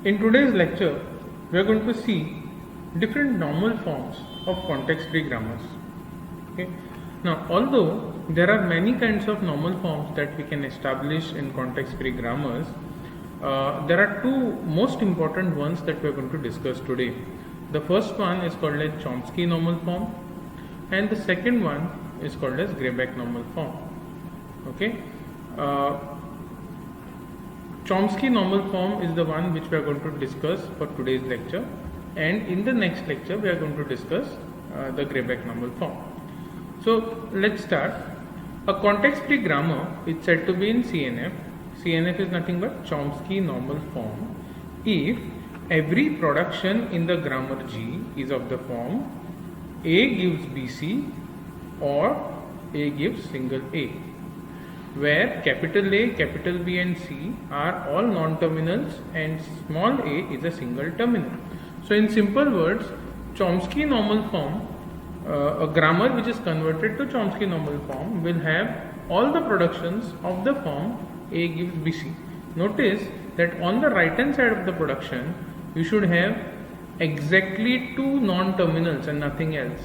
In today's lecture, we are going to see different normal forms of context-free grammars. Okay. Now, although there are many kinds of normal forms that we can establish in context-free grammars, there are two most important ones that we are going to discuss today. The first one is called as Chomsky normal form, and the second one is called as Greibach normal form. Okay. Chomsky normal form is the one which we are going to discuss for today's lecture, and in the next lecture we are going to discuss the Greibach normal form. So let's start. A context-free grammar is said to be in CNF. CNF is nothing but Chomsky normal form if every production in the grammar G is of the form A gives BC or A gives single A, where capital A, capital B and C are all non-terminals and small a is a single terminal. So in simple words, Chomsky normal form, a grammar which is converted to Chomsky normal form will have all the productions of the form A gives BC. Notice that on the right hand side of the production, you should have exactly two non-terminals and nothing else.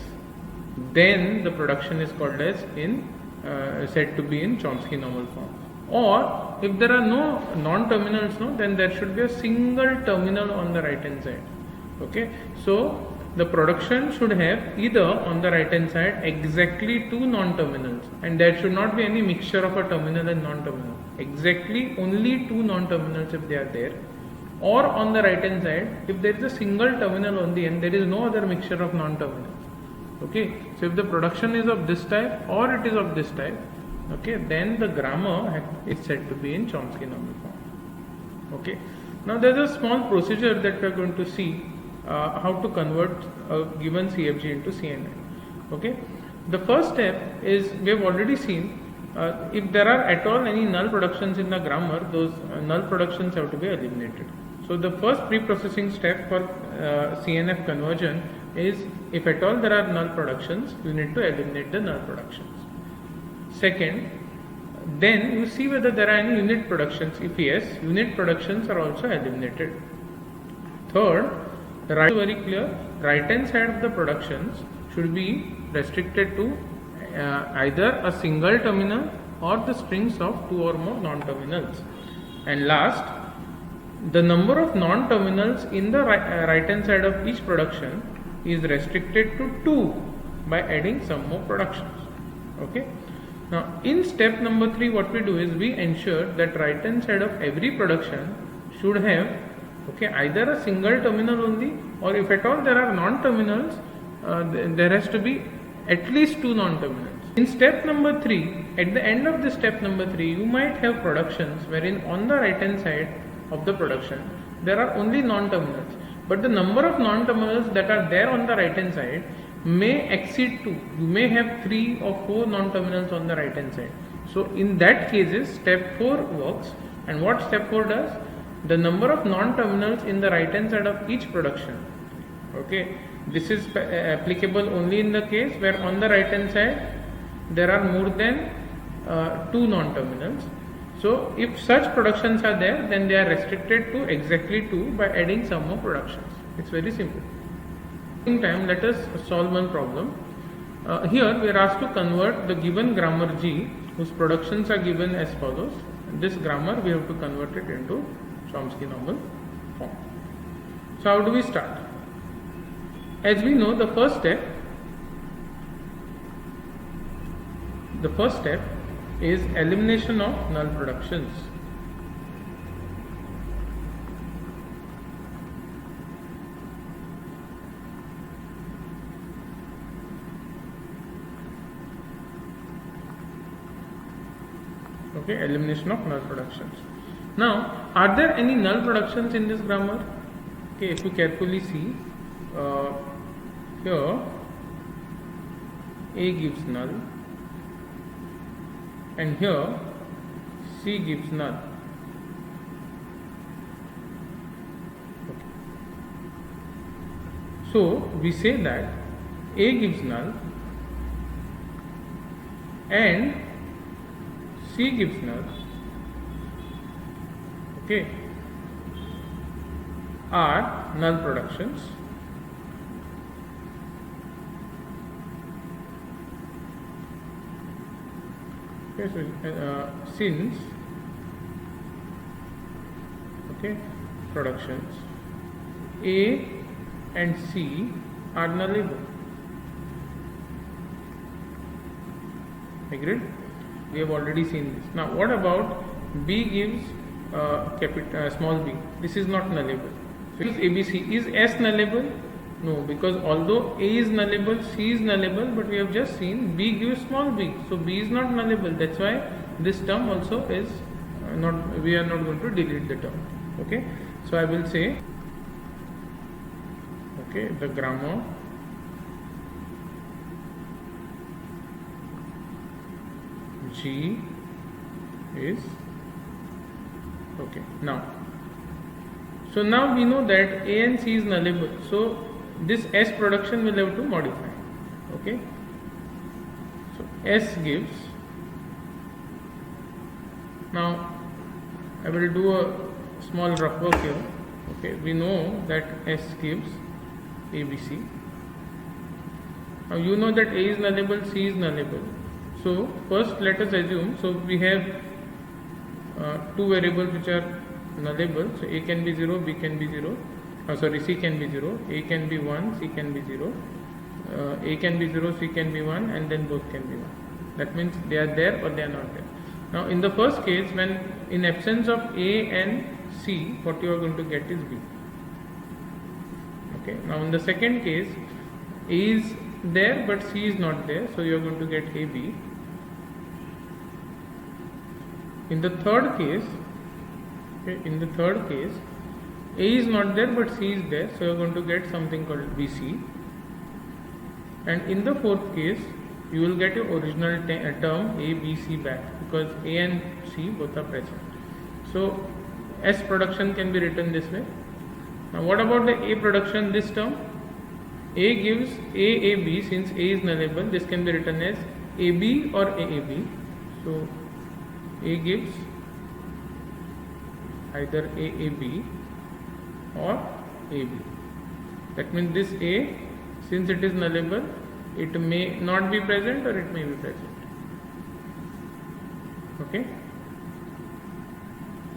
Then the production is called as said to be in Chomsky normal form. Or if there are no non-terminals, then there should be a single terminal on the right hand side. Okay, so the production should have either on the right hand side exactly two non-terminals, and there should not be any mixture of a terminal and non-terminal. Exactly only two non-terminals if they are there, or on the right hand side if there is a single terminal only and there is no other mixture of non-terminals. Okay, so if the production is of this type or it is of this type, okay, then the grammar is said to be in Chomsky normal form. Okay, now there is a small procedure that we are going to see how to convert a given CFG into CNF. Okay, the first step is we have already seen if there are at all any null productions in the grammar, those null productions have to be eliminated. So the first pre-processing step for CNF conversion is if at all there are null productions, you need to eliminate the null productions. Second, then you see whether there are any unit productions. If yes, unit productions are also eliminated. Third, right, very clear, right hand side of the productions should be restricted to either a single terminal or the strings of two or more non-terminals. And last, the number of non-terminals in the right hand side of each production is restricted to 2 by adding some more productions. Okay. Now in step number 3, what we do is we ensure that right hand side of every production should have either a single terminal only, or if at all there are non-terminals, there has to be at least two non-terminals. In step number 3, at the end of the step number 3, you might have productions wherein on the right hand side of the production there are only non-terminals, but the number of non-terminals that are there on the right hand side may exceed 2. You may have 3 or 4 non-terminals on the right hand side. So in that cases, step 4 works. And what step 4 does? The number of non-terminals in the right hand side of each production. Okay, this is applicable only in the case where on the right hand side there are more than 2 non-terminals. So if such productions are there, then they are restricted to exactly 2 by adding some more productions. It's very simple. In time, let us solve one problem. Here we are asked to convert the given grammar G, whose productions are given as follows. This grammar we have to convert it into Chomsky normal form. So how do we start? As we know, the first step is elimination of null productions. Okay, elimination of null productions. Now, are there any null productions in this grammar? Okay, if you carefully see, here A gives null, and here C gives null. Okay. So we say that A gives null and C gives null. Okay. are null productions. Okay, so since productions A and C are nullable. Agreed? We have already seen this. Now what about B gives small b? This is not nullable. So is ABC, is S nullable? No, because although A is nullable, C is nullable, but we have just seen B gives small b. So B is not nullable. That's why this term also is not, we are not going to delete the term. Okay, so I will say, okay, the grammar G is okay. Now, so now we know that A and C is nullable. So this S production will have to modify. Okay, so S gives. Now I will do a small rough work here. Okay, we know that S gives ABC. Now you know that A is nullable, C is nullable. So first let us assume, so we have two variables which are nullable. So A can be 0, B can be 0. C can be 0, A can be 1, C can be 0. A can be 0, C can be 1, and then both can be 1. That means they are there or they are not there. Now in the first case, when in absence of A and C, what you are going to get is B. Okay. Now in the second case, A is there but C is not there, so you are going to get AB. In the third case, A is not there but C is there, so you are going to get something called BC. And in the fourth case, you will get your original term A, B, C back, because A and C both are present. So S production can be written this way. Now what about the A production? This term A gives AAB. Since A is nullable, this can be written as AB or AAB. So A gives either AAB or AB. That means this A, since it is nullable, it may not be present or it may be present. Okay.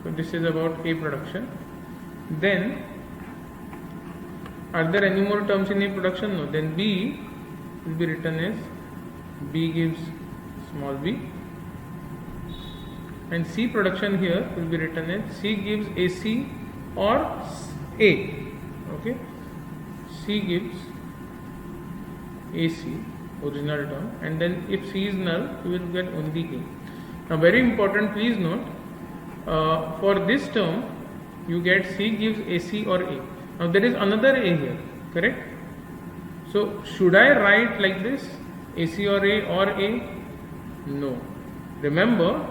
So this is about A production. Then are there any more terms in A production? No. Then B will be written as B gives small b, and C production here will be written as C gives AC or A. Okay, C gives AC, original term, and then if C is null, you will get only A. Now very important, please note, for this term you get C gives AC or A. Now there is another A here, correct? So should I write like this, AC or A? No. Remember,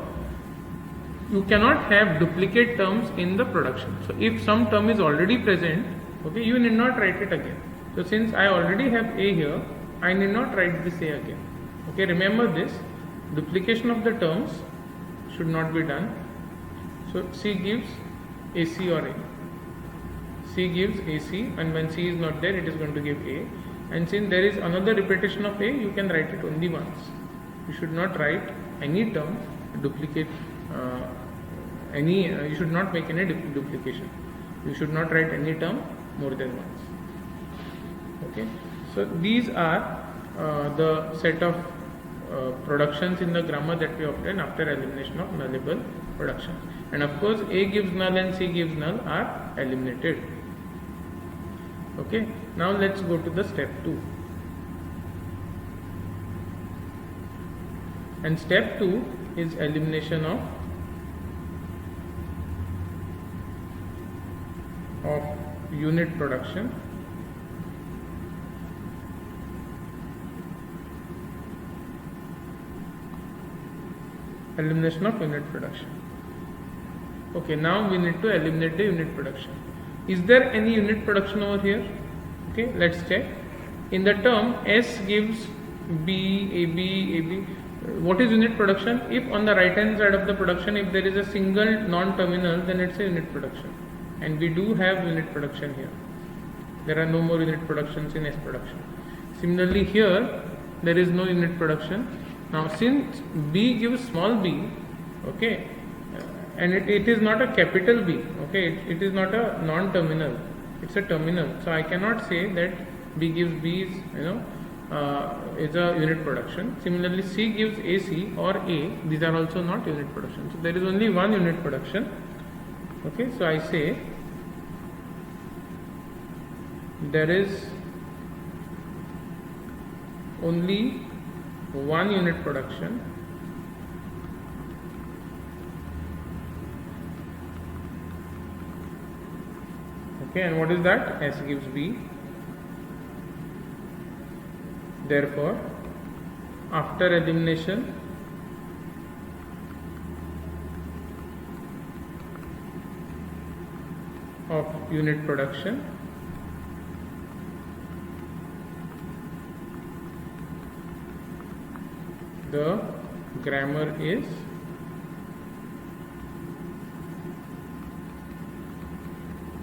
you cannot have duplicate terms in the production. So if some term is already present, okay, you need not write it again. So since I already have A here, I need not write this A again. Okay, remember this, duplication of the terms should not be done. So C gives AC or A. C gives AC, and when C is not there, it is going to give A. And since there is another repetition of A, you can write it only once. You should not write any term duplicate you should not make any duplication. You should not write any term more than once. Okay, so these are the set of productions in the grammar that we obtain after elimination of nullable productions. And of course, A gives null and C gives null are eliminated. Okay, now let's go to the step 2. And step 2 is elimination of unit production. Elimination of unit production. Okay, now we need to eliminate the unit production. Is there any unit production over here? Okay, let's check. In the term S gives B, AB, what is unit production? If on the right hand side of the production, if there is a single non-terminal, then it's a unit production. and we do have unit production here. There are no more unit productions in S production. Similarly here there is no unit production. Now since B gives small b, okay, and it is not a capital B, okay, it is not a non-terminal, it's a terminal. So I cannot say that B gives B is, is a unit production. Similarly C gives AC or A, these are also not unit production. So there is only one unit production. Okay, so I say there is only one unit production okay, and what is that? S gives B. Therefore after elimination of unit production, the grammar is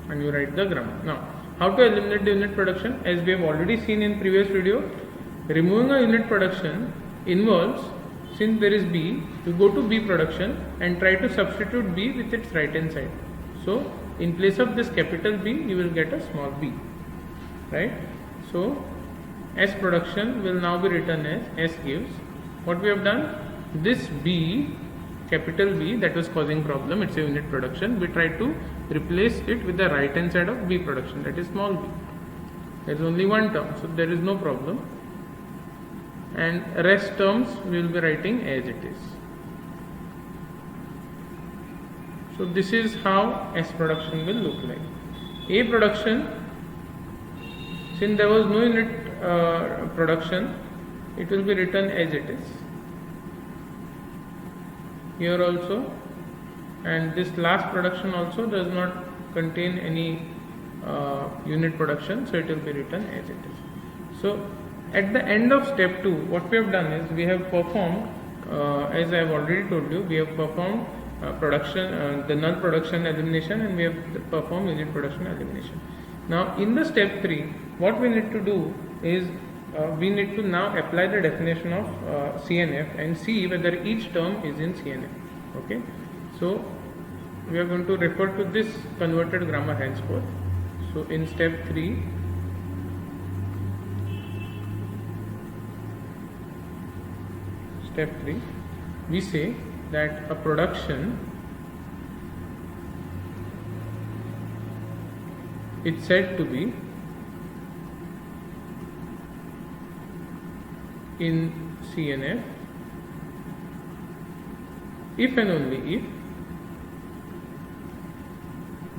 and you write the grammar. Now how to eliminate the unit production? As we have already seen in previous video, removing a unit production involves, since there is B, you go to B production and try to substitute B with its right hand side. So in place of this capital B you will get a small b, right? So S production will now be written as S gives, what we have done, this B, capital B, that was causing problem, it's a unit production, we try to replace it with the right hand side of B production, that is small b. There is only one term, so there is no problem, and rest terms we will be writing as it is. So this is how S production will look like. A production, since there was no unit production, it will be written as it is. Here also, and this last production also does not contain any unit production, so it will be written as it is. So at the end of step 2, what we have done is we have performed, as I have already told you, we have performed the null production elimination, and we have performed unit production elimination. Now in the step 3, what we need to do is we need to now apply the definition of CNF and see whether each term is in CNF. Okay, so we are going to refer to this converted grammar henceforth. So in step 3, we say that a production is said to be in CNF if and only if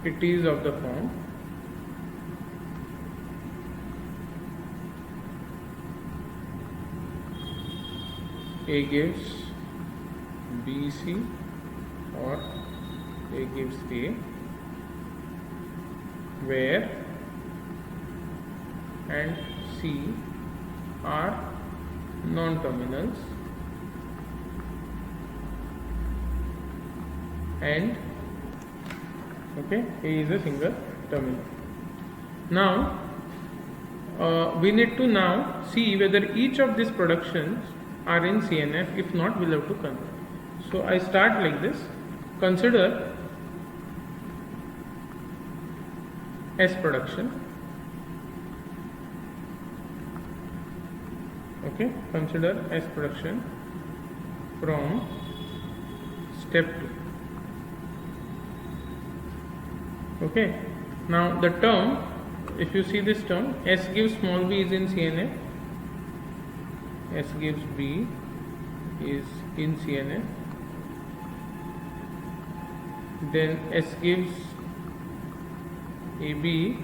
it is of the form A gives BC or A gives A, where and C are non-terminals and okay, A is a single terminal. Now we need to now see whether each of these productions are in CNF. If not, we'll have to convert. So I start like this. Consider S production. Okay, consider S production from step 2. Okay, now the term, if you see this term, S gives small b is in CNF, S gives B is in CNF, then S gives AB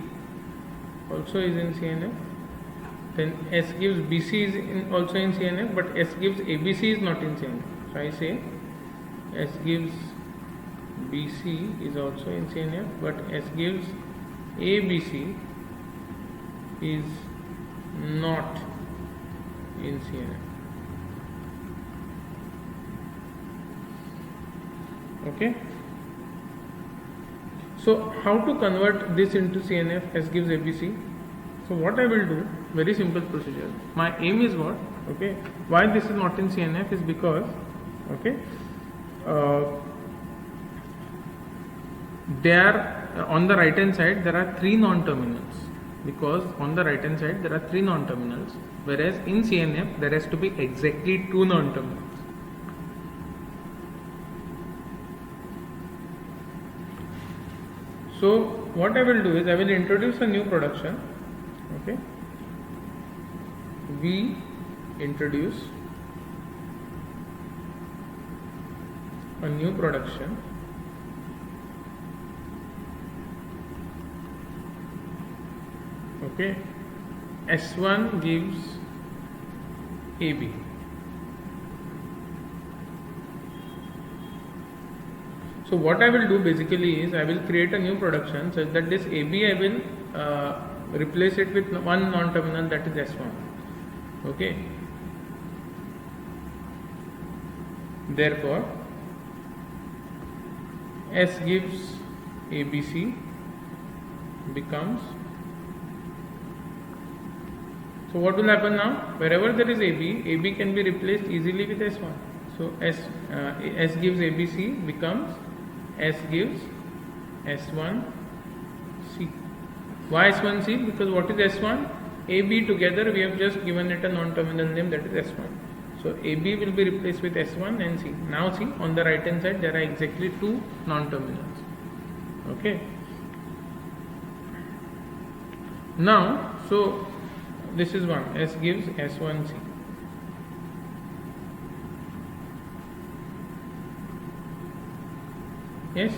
also is in CNF, then S gives BC is also in CNF, but S gives ABC is not in CNF. So I say S gives BC is also in CNF, but S gives ABC is not in CNF. Okay. So how to convert this into CNF? S gives ABC. So what I will do, very simple procedure. My aim is what? Okay. Why this is not in CNF is because, okay, there on the right hand side there are 3 non-terminals, because on the right hand side there are 3 non-terminals, whereas in CNF there has to be exactly 2 non-terminals. So what I will do is I will introduce a new production. Okay, we introduce a new production. Okay, S1 gives AB. So what I will do basically is I will create a new production such that this AB I will replace it with one non-terminal, that is S1. Okay. Therefore, S gives ABC becomes. So what will happen now? Wherever there is AB, AB can be replaced easily with S1. So S gives ABC becomes S gives S1C. Why S1C? Because what is S1? AB together we have just given it a non-terminal name, that is S1. So AB will be replaced with S1 and C. Now see, on the right hand side there are exactly 2 non-terminals. Okay. Now, so this is one, S gives S1C. Yes.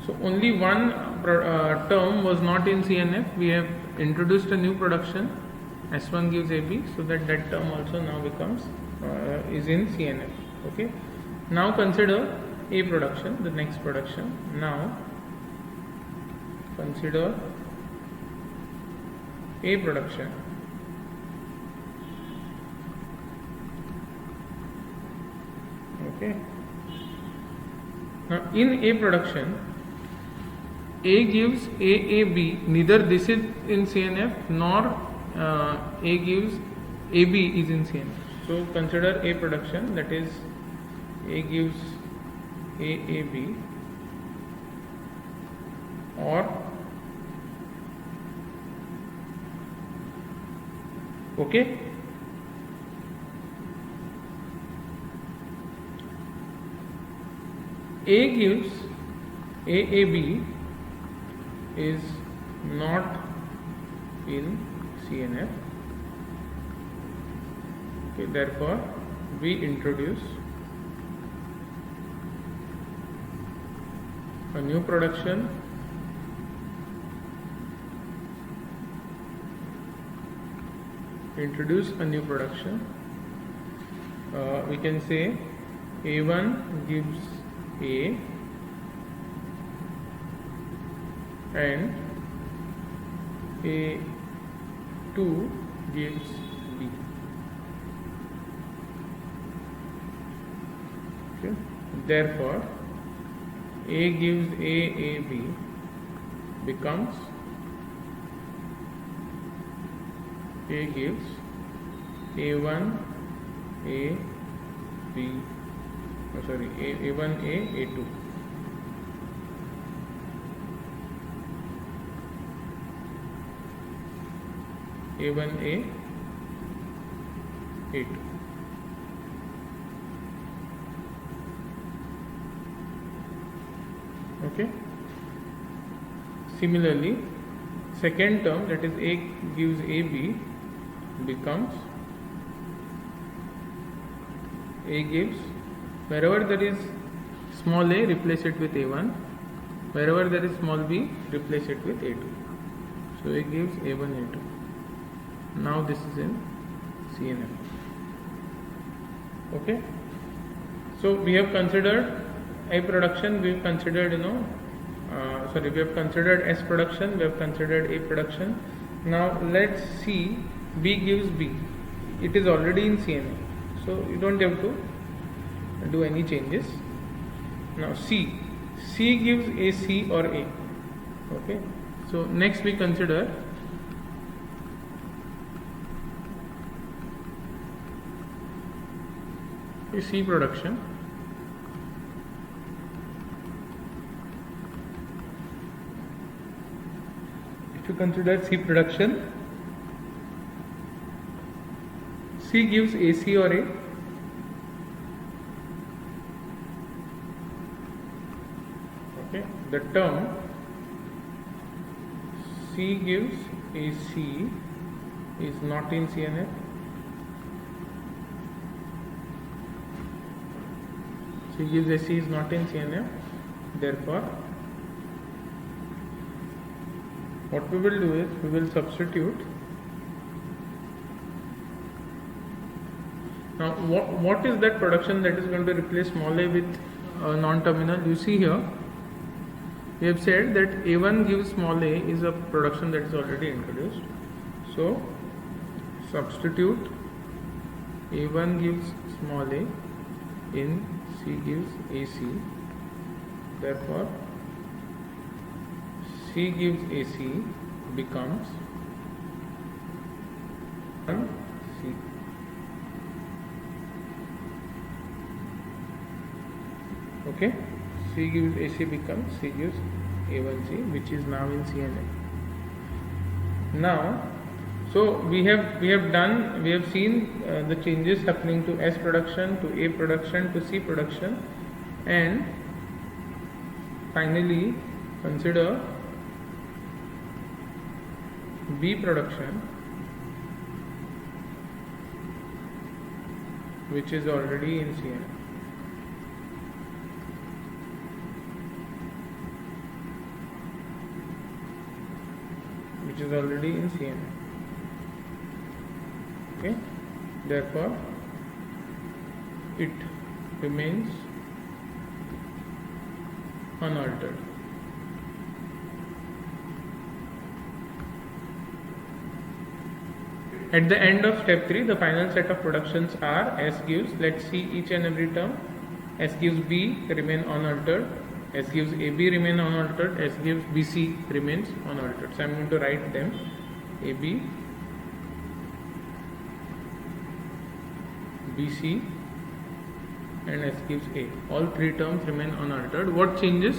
So only one term was not in CNF. We have introduced a new production, S1 gives AB, so that term also now becomes is in CNF. Okay. Now consider A production, the next production. Now consider A production. Okay. Now in A production, A gives AAB, neither this is in CNF nor A gives AB is in CNF. So consider A production, that is A gives AAB or okay. A gives AAB is not in CNF. Okay, therefore we introduce a new production we can say A1 gives A and A2 gives B. Okay. Therefore, A gives AAB becomes A gives A1 A B. A1 A A2. A1 A A2. Okay. Similarly, second term, that is A gives AB becomes A gives, wherever there is small a, replace it with A1, wherever there is small b, replace it with A2. So A gives A1 A2. Now this is in CNF. Okay. So we have considered A production, we have considered we have considered S production, we have considered A production. Now let's see B gives B. It is already in CNF, so you don't have to do any changes. Now C C gives AC or A. Okay, so next we consider a C production. If you consider C production, C gives AC or A. Okay, the term C gives AC is not in CNF. C gives AC is not in CNF. Therefore, what we will do is we will substitute. Now, what is that production that is going to replace small a with non-terminal? You see here, we have said that A1 gives small a is a production that is already introduced. So, substitute A1 gives small a in C gives AC. Therefore, C gives AC becomes 1C. Okay, C gives AC becomes C gives A1C, which is now in CNF. Now, so we have seen the changes happening to S production, to A production, to C production, and finally consider B production, which is already in CNF. Which is already in CNF. Okay, therefore it remains unaltered. At the end of step 3, the final set of productions are S gives, let's see each and every term. S gives B remain unaltered, S gives AB remain unaltered, S gives BC remains unaltered. So I am going to write them: AB, BC and S gives A. All three terms remain unaltered. What changes?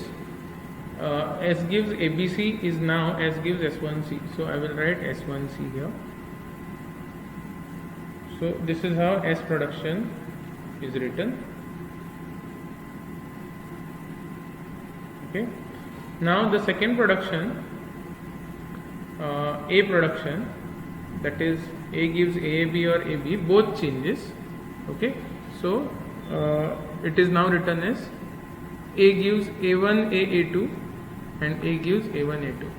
S gives ABC is now S gives S1C. So I will write S1C here. So this is how S production is written. Okay. Now the second production, A production, that is A gives AAB or AB, both changes. Okay. So it is now written as A gives A1 AA2 and A gives A1 A2.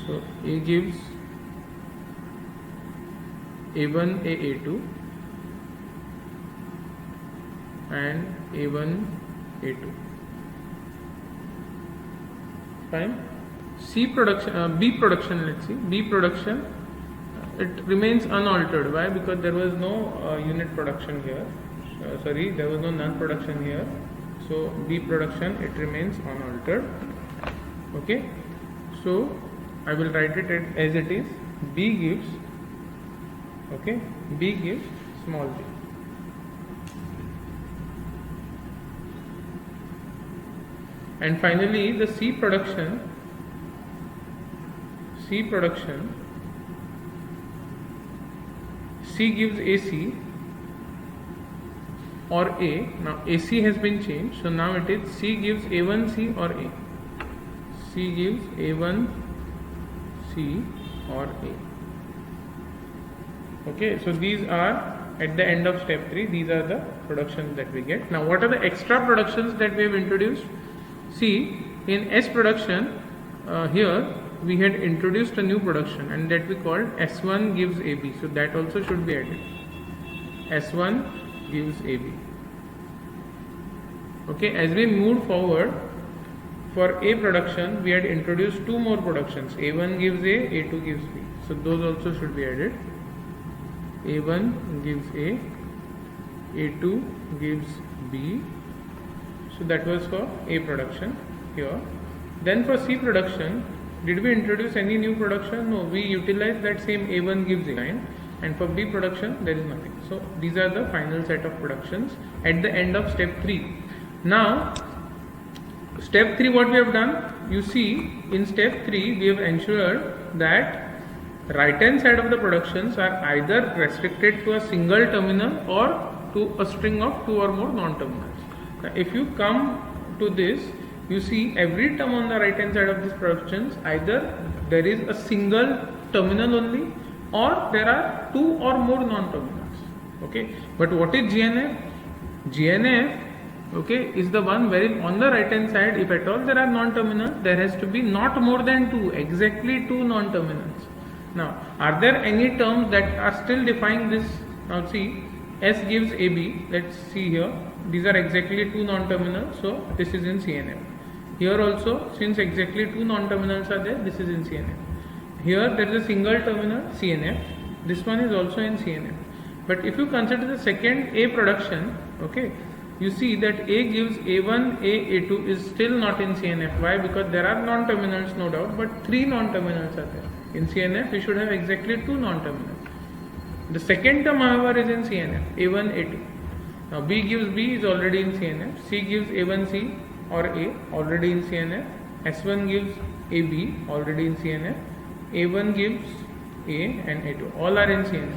So A gives A1 AA2 and A1 A2. Fine. C production, B production, let's see. B production, it remains unaltered. Why? Because there was no unit production here. There was no null production here. So B production, it remains unaltered. Okay. So I will write it as it is. B gives, okay, B gives small b. And finally the C production, C gives AC or A. Now AC has been changed, so now it is C gives A1C or A. C gives A1C or A. Okay, so these are at the end of step 3, these are the productions that we get. Now what are the extra productions that we have introduced? See, in S production, here we had introduced a new production and that we called S1 gives AB. So that also should be added. S1 gives AB. Okay, as we moved forward, for A production, we had introduced two more productions. A1 gives A, A2 gives B. So those also should be added. A1 gives A, A2 gives B. So that was for A production here. Then for C production, did we introduce any new production? No, we utilized that same A1 gives A9, and for B production there is nothing. So these are the final set of productions at the end of step 3. Now step 3, what we have done, you see in step 3 we have ensured that right hand side of the productions are either restricted to a single terminal or to a string of 2 or more non-terminals. Now if you come to this, you see every term on the right hand side of these productions, either there is a single terminal only or there are 2 or more non-terminals. Okay, but what is GNF? GNF, okay, is the one wherein on the right hand side, if at all there are non-terminals, there has to be not more than 2, exactly 2 non-terminals. Now are there any terms that are still defying this? Now see, S gives AB, let's see here, these are exactly 2 non-terminals, so this is in CNF. Here also, since exactly 2 non-terminals are there, this is in CNF. Here there is a single terminal, CNF, this one is also in CNF. But if you consider the second A production, okay, you see that A gives A1, A, A2 is still not in CNF. Why? Because there are non-terminals, no doubt, but 3 non-terminals are there. In CNF, we should have exactly 2 non-terminals. The second term, however, is in CNF, A1, A2. Now B gives B is already in CNF, C gives A1C or A already in CNF, S1 gives AB already in CNF, A1 gives A and A2, all are in CNF.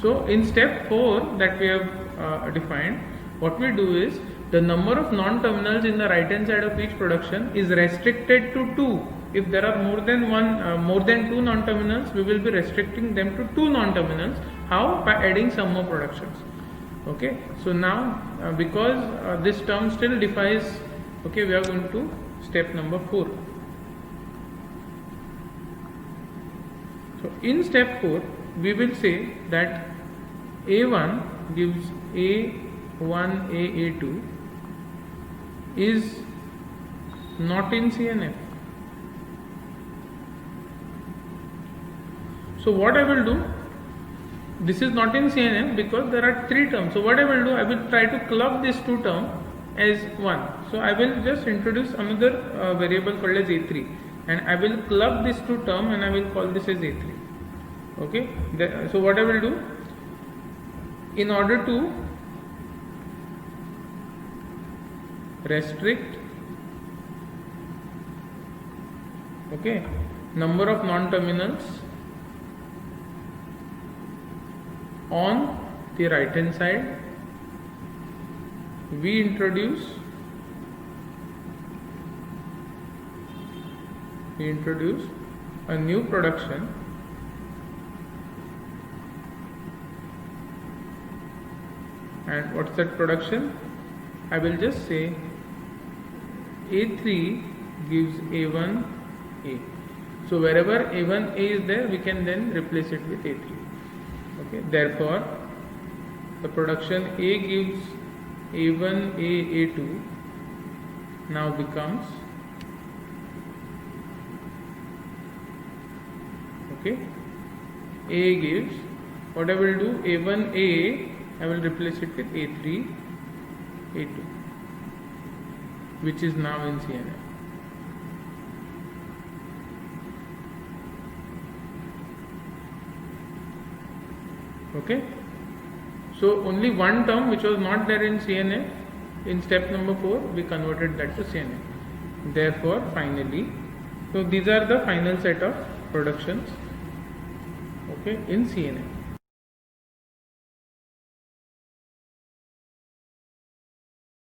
So in step 4 that we have defined, what we do is the number of non-terminals in the right hand side of each production is restricted to 2. If there are more than 2 non-terminals, we will be restricting them to 2 non-terminals. How? By adding some more productions. Okay, so now because this term still defies, okay, we are going to step number 4. So in step 4, we will say that A1 gives A1, A, A2 is not in CNF. So what I will do, this is not in CNF because there are 3 terms. So what I will do, I will try to club these 2 terms as one. So I will just introduce another variable called as A3, and I will club these 2 terms and I will call this as A3. Okay, so what I will do, in order to restrict, okay, number of non-terminals on the right hand side, we introduce a new production and what's that production? I will just say A3 gives A1 A. So wherever A1 A is there, we can then replace it with A3. Okay, therefore the production A gives A1 A, A2 now becomes, okay, A gives, what I will do, A1 A, I will replace it with A3 A2, which is now in CNF. Okay, so only one term which was not there in CNF, in step number 4 we converted that to CNF. Therefore finally, so these are the final set of productions, okay, in CNF.